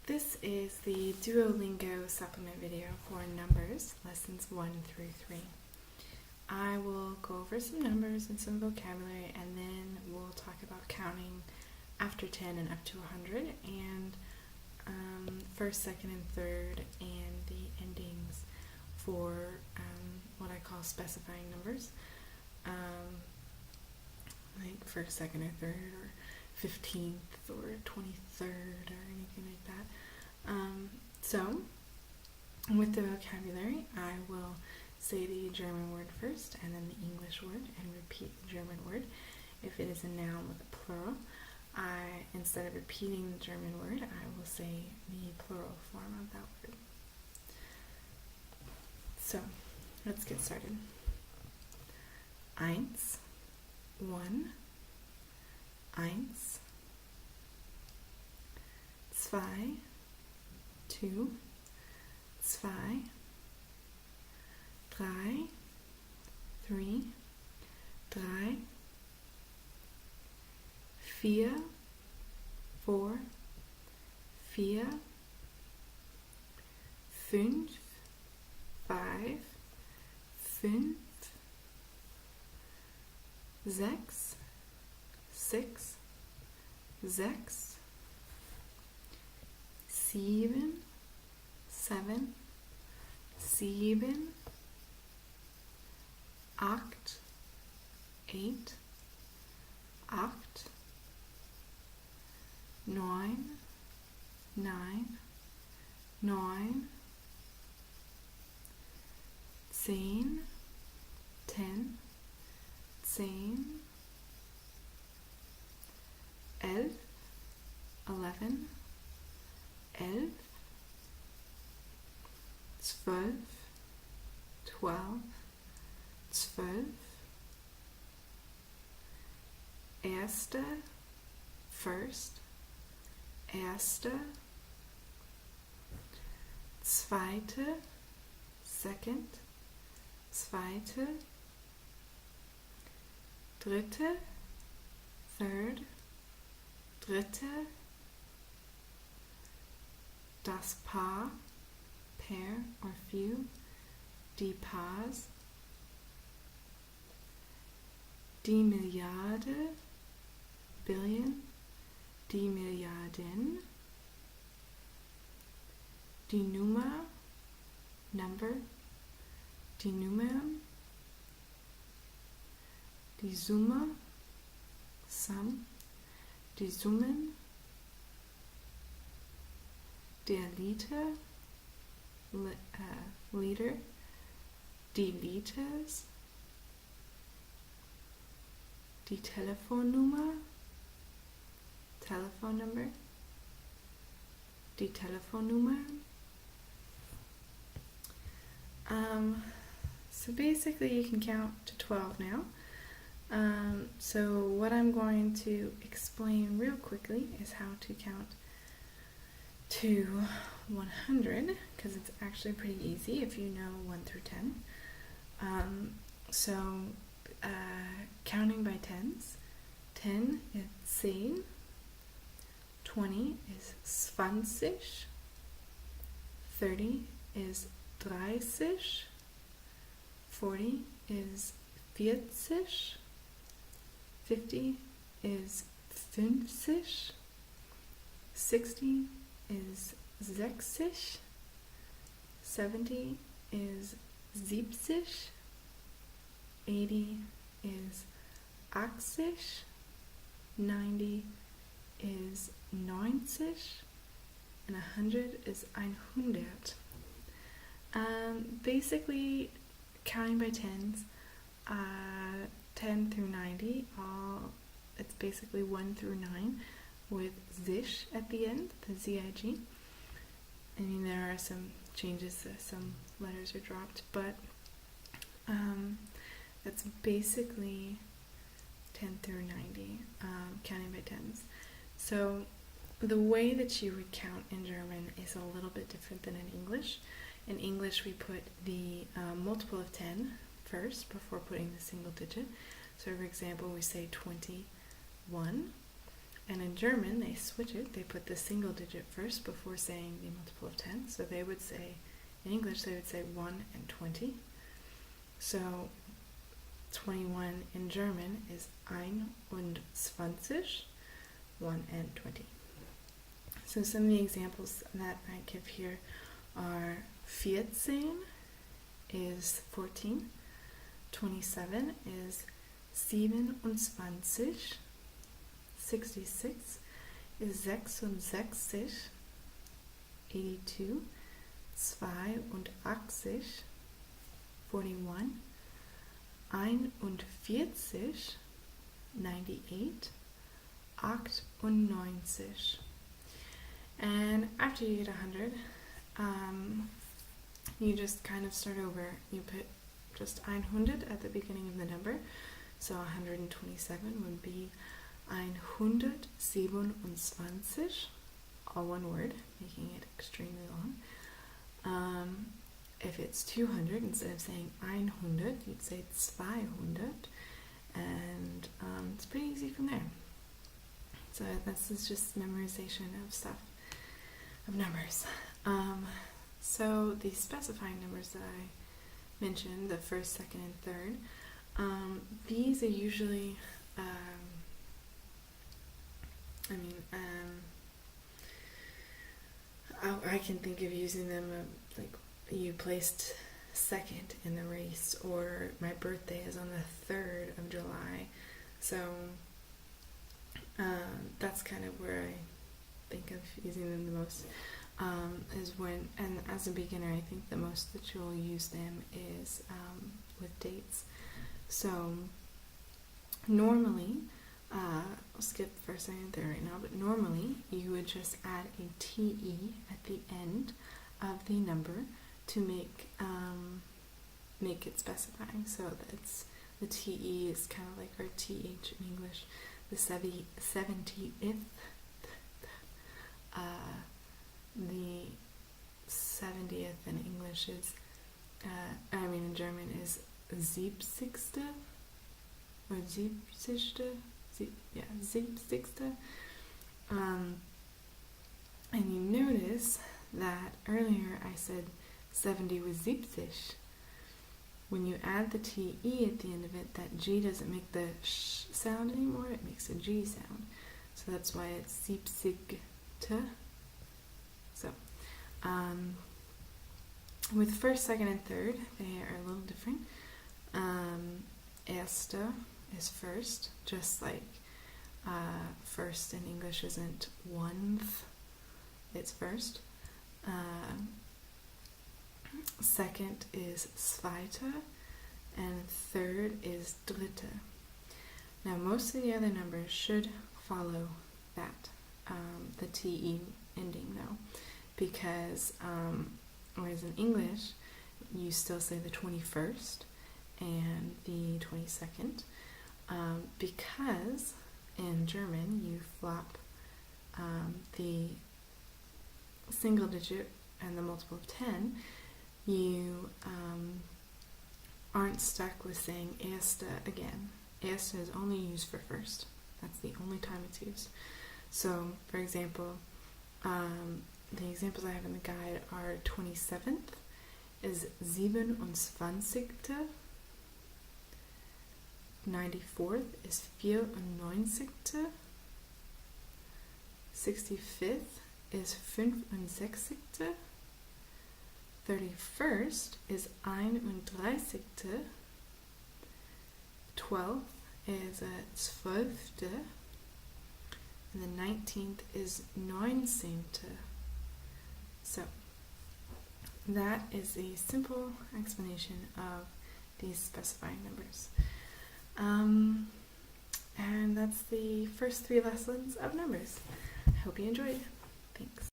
This is the Duolingo supplement video for numbers, lessons 1 through 3. I will go over some numbers and some vocabulary, and then we'll talk about counting after 10 and up to 100, and first, second, and third, and the endings for what I call specifying numbers, like first, second, or third, or 15th, or 23rd, or anything like that. So, with the vocabulary, I will say the German word first, and then the English word, and repeat the German word. If it is a noun with a plural, instead of repeating the German word, I will say the plural form of that word. So, let's get started. Eins, 1, eins, 2, 2, 2, 3, 3, 3, 4, 4, 4, 5, 5, 5, 6, 6, 6, 7, 7, 7, 8, 8, 8, 9, 9, 9, 10, 10, 10, 11, 11, 11, 12, 12, 12, erste, first, erste, zweite, second, zweite, dritte, third, dritte, das Paar, pair or few, die Paars, die Milliarde, billion, die Milliarden, die Nummer, number, die Nummern, die Summe, sum, die Summen, der Liter, liter, die Liters, die Telefonnummer, telephone number, die Telefonnummer. So basically you can count to 12 now. So what I'm going to explain real quickly is how to count to 100, because it's actually pretty easy if you know 1 through 10. Counting by tens. 10 is 10, 20 is 20, 30 is 30, 40 is 40, 50 is 50, 60 is 60, 70 is 70, 80 is 80, 90 is 90, and 100 is 100. Basically, counting by tens, 10 through 90, it's basically 1 through 9 with zish at the end, the Z-I-G. I mean, there are some changes, some letters are dropped, but that's basically 10 through 90, counting by tens. So the way that you would count in German is a little bit different than in English. In English, we put the multiple of 10 first before putting the single digit. So for example, we say 21. And in German, they switch it. They put the single digit first before saying the multiple of 10. So they would say, in English, they would say 1 and 20. So 21 in German is 21, 1 and 20. So some of the examples that I give here are 14 is 14, 27 is 27, 66 is 66, 82, 82, 41, 41, 98, 98. And after you get 100, you just kind of start over. You put just 100 at the beginning of the number. So 127 would be 127, all one word, making it extremely long. If it's 200, instead of saying 100, you'd say 200, and it's pretty easy from there. So this is just memorization of stuff, of numbers. So the specifying numbers that I mentioned, the first, second, and third, these are usually, I can think of using them like you placed second in the race, or my birthday is on the 3rd of July. So that's kind of where I think of using them the most, is when, and as a beginner, I think the most that you'll use them is with dates. So normally, I'll skip first, second, and third right now, but normally you would just add a TE at the end of the number to make it specifying. So that's the TE is kind of like our TH in English. The 70th, the 70th in English is, in German is 70. Or 70. 70. And you notice that earlier I said 70 was 70. When you add the TE at the end of it, that G doesn't make the sh sound anymore, it makes a G sound. So that's why it's 70. So, with first, second, and third, they are a little different. Erste is first, just like first in English isn't one, it's first. Second is zweite, and third is dritte. Now most of the other numbers should follow that, the TE ending though, because whereas in English you still say the 21st and the 22nd, because in German you flop the single digit and the multiple of 10, you aren't stuck with saying erste again. Erste is only used for first. That's the only time it's used. So, for example, the examples I have in the guide are 27th is 27. 94th is 94. 65th is 65. 31st is 31. 12th is 12. And the 19th is 19. So that is a simple explanation of these specifying numbers. And that's the first 3 lessons of numbers. I hope you enjoyed. Thanks.